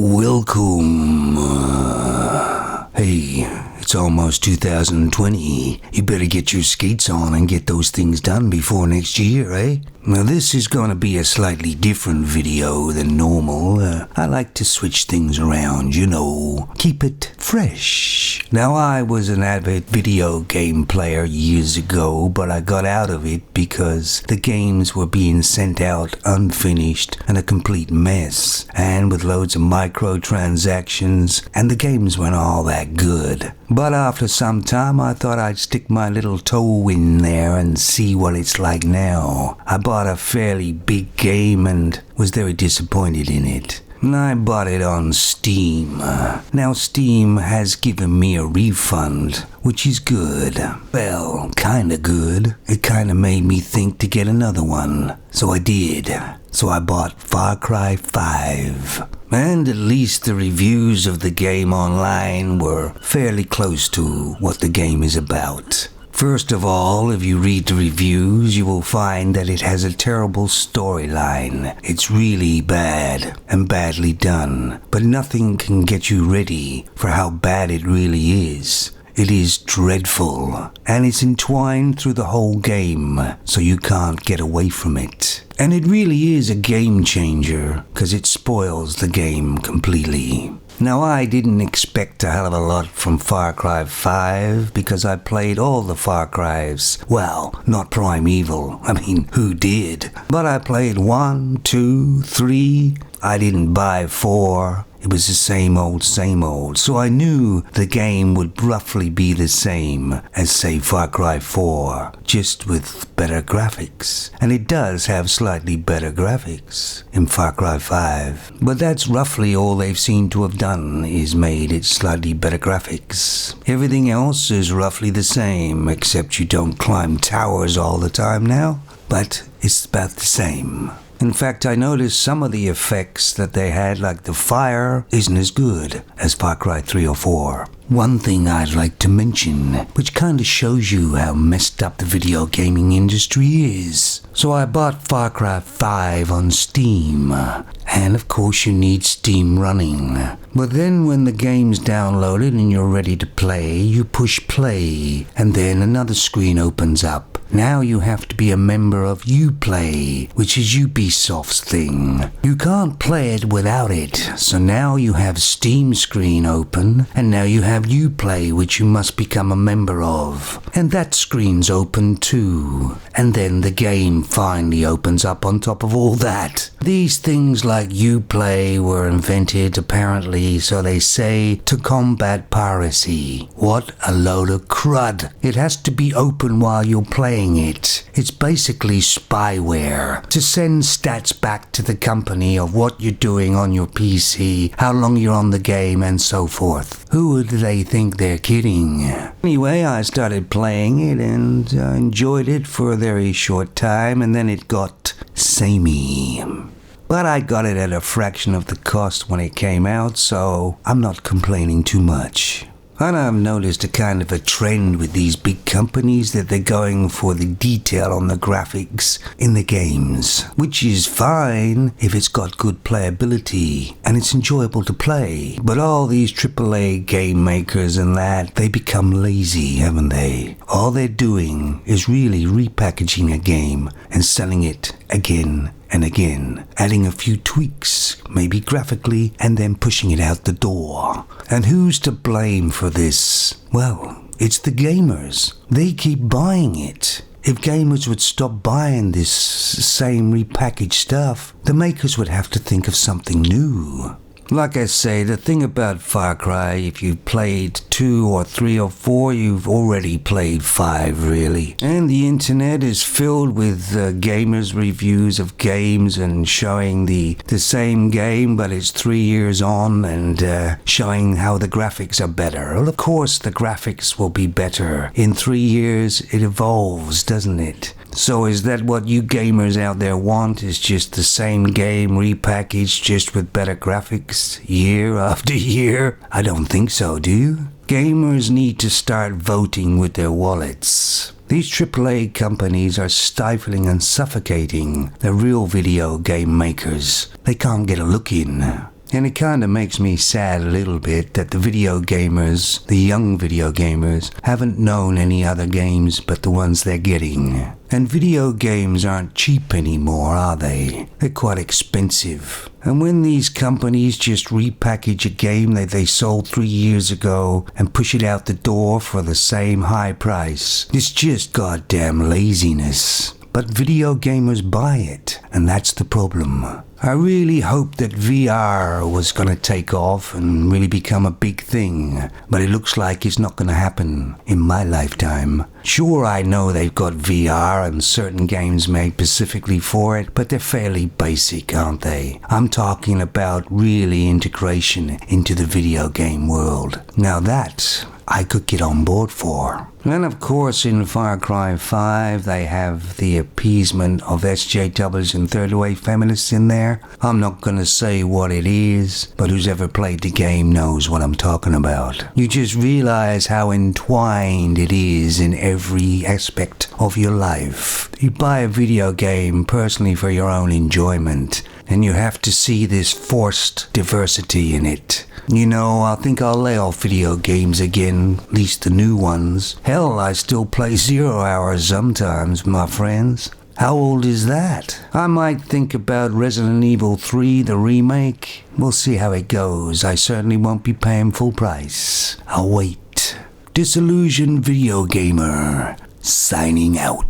Welcome. Hey, it's almost 2020. You better get your skates on and get those things done before next year, eh? Now this is gonna be a slightly different video than normal. I like to switch things around, keep it fresh. Now I was an avid video game player years ago, but I got out of it because the games were being sent out unfinished and a complete mess, and with loads of microtransactions, and the games weren't all that good. But after some time I thought I'd stick my little toe in there and see what it's like now. I bought a fairly big game and was very disappointed in it. I bought it on Steam. Now Steam has given me a refund, which is good. Well, kinda good. It kinda made me think to get another one. So I did. So I bought Far Cry 5. And at least the reviews of the game online were fairly close to what the game is about. First of all, if you read the reviews, you will find that it has a terrible storyline. It's really bad and badly done, but nothing can get you ready for how bad it really is. It is dreadful, and it's entwined through the whole game, so you can't get away from it. And it really is a game changer, because it spoils the game completely. Now I didn't expect a hell of a lot from Far Cry 5 because I played all the Far Crys. Well, not Primeval. I mean, who did? But I played 1, 2, 3. I didn't buy 4. It was the same old, so I knew the game would roughly be the same as, say, Far Cry 4, just with better graphics. And it does have slightly better graphics in Far Cry 5. But that's roughly all they've seemed to have done, is made it slightly better graphics. Everything else is roughly the same, except you don't climb towers all the time now, but it's about the same. In fact, I noticed some of the effects that they had, like the fire, isn't as good as Far Cry 3 or 4. One thing I'd like to mention, which kinda shows you how messed up the video gaming industry is. So I bought Far Cry 5 on Steam, and of course you need Steam running. But then when the game's downloaded and you're ready to play, you push play, and then another screen opens up. Now you have to be a member of Uplay, which is Ubisoft's thing. You can't play it without it, so now you have Steam screen open, and now you have Uplay, which you must become a member of. And that screen's open too. And then the game finally opens up on top of all that. These things like Uplay were invented, apparently, so they say, to combat piracy. What a load of crud. It has to be open while you're playing it. It's basically spyware to send stats back to the company of what you're doing on your PC, how long you're on the game, and so forth. Who would they think they're kidding? Anyway, I started playing it and I enjoyed it for a very short time, and then it got samey. But I got it at a fraction of the cost when it came out, so I'm not complaining too much. And I've noticed a kind of a trend with these big companies that they're going for the detail on the graphics in the games, which is fine if it's got good playability and it's enjoyable to play. But all these AAA game makers and that, they become lazy, haven't they? All they're doing is really repackaging a game and selling it again and again, adding a few tweaks, maybe graphically, and then pushing it out the door. And who's to blame for this? Well, it's the gamers. They keep buying it. If gamers would stop buying this same repackaged stuff, the makers would have to think of something new. Like I say, the thing about Far Cry, if you've played 2 or 3 or 4, you've already played 5, really. And the internet is filled with gamers' reviews of games and showing the same game, but it's 3 years on, and showing how the graphics are better. Well, of course, the graphics will be better. In 3 years, it evolves, doesn't it? So is that what you gamers out there want? Is just the same game repackaged just with better graphics year after year? I don't think so, do you? Gamers need to start voting with their wallets. These AAA companies are stifling and suffocating the real video game makers. They can't get a look in. And it kinda makes me sad a little bit that the young video gamers, haven't known any other games but the ones they're getting. And video games aren't cheap anymore, are they? They're quite expensive. And when these companies just repackage a game that they sold 3 years ago and push it out the door for the same high price, it's just goddamn laziness. But video gamers buy it, and that's the problem. I really hoped that VR was gonna take off and really become a big thing, but it looks like it's not gonna happen in my lifetime. Sure, I know they've got VR and certain games made specifically for it, but they're fairly basic, aren't they? I'm talking about really integration into the video game world. Now that I could get on board for. And of course in Far Cry 5 they have the appeasement of SJWs and third-wave feminists in there. I'm not gonna say what it is, but who's ever played the game knows what I'm talking about. You just realize how entwined it is in every aspect of your life. You buy a video game personally for your own enjoyment, and you have to see this forced diversity in it. You know, I think I'll lay off video games again, at least the new ones. Hell, I still play 0 hours sometimes, my friends. How old is that? I might think about Resident Evil 3, the remake. We'll see how it goes. I certainly won't be paying full price. I'll wait. Disillusioned Video Gamer, signing out.